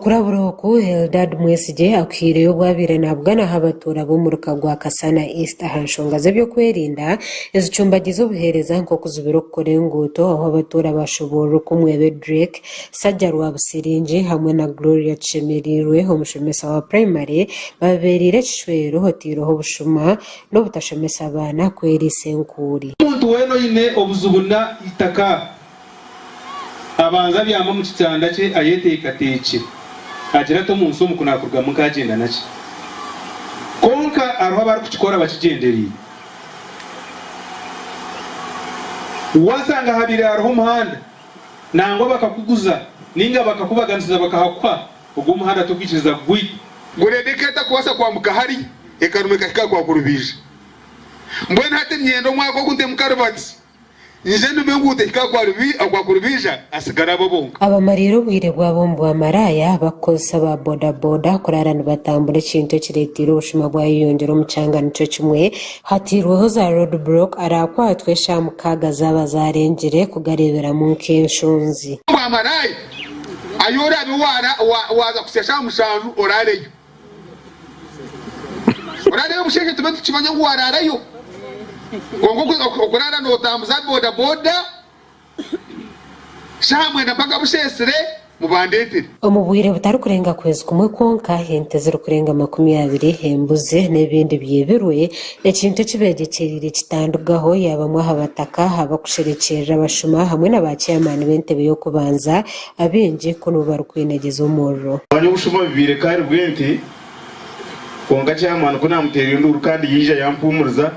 Kuraburuku Eldad Mwesigye akwiriye obwabire nabugana habatura b'omuruka gwa Kasana East ahanshonga z'ebyo kwerinda ezicumbagiza obuheereza nk'okuzibira okukora enguuto aho abatura bashobora okumwebe Drake Sajja Rwabusiringi hamwe na Gloria Tushemerirwe omushomesa wa primary babeerire ekishwero hotiireho obushuma n'obutashomesa abaana kweriisa enkuuri. Omuntu weena oine obuzubuna itaka abanza byama mu kitanda kye ayeteekateekye agira to munsi omukunakurwa mukagenda nakyo konka aroho abari kukikora bakigendereye wasanga habire aroho umuhanda nangwa bakakuguza ninga bakakubaganisiza bakahakwa ubwo umuhanda tubwikiriza gwi guredeketa kuwasa kwambuka hari ekarume kakika kwa kurubije mbwene hate myendo mwako kunte mukarubati Nijendo mengute kwa kurubija asigara babonga. Abamariro obwire bwabombu amaraya bakosa ba boda kurara nibatambura ekintu kiretire obushuma bwayiyongera omukyanga nico kimwe hatirweho za roadblock arakwatwe shamukaga zaba zarengere kugarebera mu nk'enshonzi. Amaraya ayora biwara waza kusesha mushanju orareyo. Orareyo busheke tubetu kibanya ngo wararayo. Kongo okurara no tambuza boda shamwe napaka bushesere mubandetire omubwire butari kurenga kwezi kumwe konka hente ziri kurenga 20 hembuze n'ebindi byebirwe ekintu kibegekerire kitandugaho yabamwe habataka haba kusherekerera abashuma hamwe n'abacyamani bentebe yo kubanza abenje kuno bari kwinegeza umuriro banyo bushuma bibire kandi bwente konga cyamani kuna mutereye nduru kandi yija yampumuriza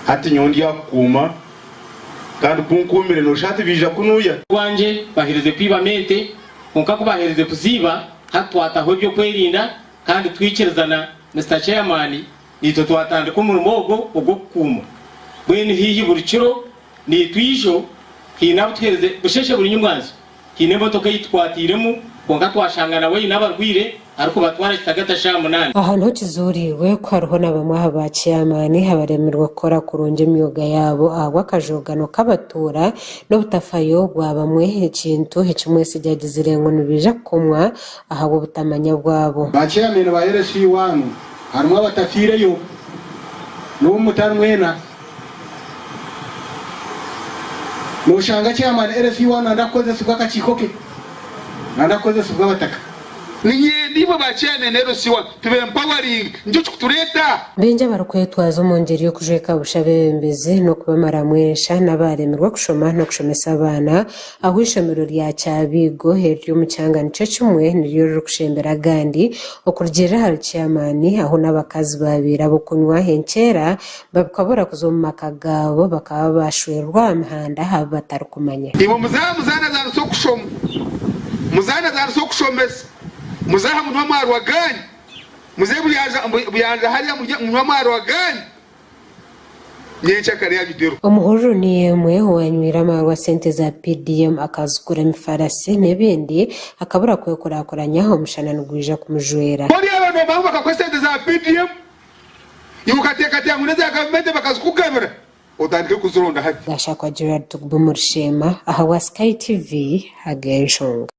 hati nyondi yakuma kandi kunkumire no shati bija kunuya wanje bahirize kwibamente konka kubahereze kuziba hatwataho byo kwerinda kandi twikirizana Mr Chairman nito twatandika umurimo ogwo kuma bwene hiyi burikiro ni twijo hinabuthereze busheshe buri nyumwanzi hine motoka yitwatiremo konka twashangana we nabarwire ariko batwara kitagata sha munani ahantu kizurirwe ko hariho n'abamwe abacyamani habaremerwa gukora kurunje imyuga yabo ahwa akajogano k'abatura n'obutafayo bwa bamwe ekintu hekimwese ryagizire ngo nibija kumwa ahabo butamanya bwabo bacyamene ba RC1 harimo abatafireyo n'umutarwena n'ushanga cyamani RC1 ndakoze subwa kachikoke ndakoze subwa bataka nibo bacyane nero siwa tube empowering njo kutureta benje barukwetwaza mu ngeri yo kujeka bushabembeze no kubamara mwesha n'abaremerwa kushoma no kushomesa abana aho ishomero rya Cyabigo heryo mu cyanga nico kimwe niryo ruri kushembera gandi okurugera hari cyamani aho n'abakazi babira bo kunywa henkera bakabura kuzoma makagabo bakaba bashwerwa amahanda haba batarukumanya ibo muzana za so kushoma muzana za so kushomesa muzaha mu ntwamaro wa gani muze buyanja hariya mu ntwamaro wa gani nyecha kare yagidero omuhoro ni yemwe wanywira amarwa sente za PDM akazukura imifarasi n'ebindi akabura kwekorakoranya omushana n'ugwija kumujwera bori abantu bamwe bakwa sente za PDM yukateka tyangu za government bakazukugamira otandike kuzoronda hafi gashakwa Gerard Tugbo Murshema aha wa Sky TV hagenshonga.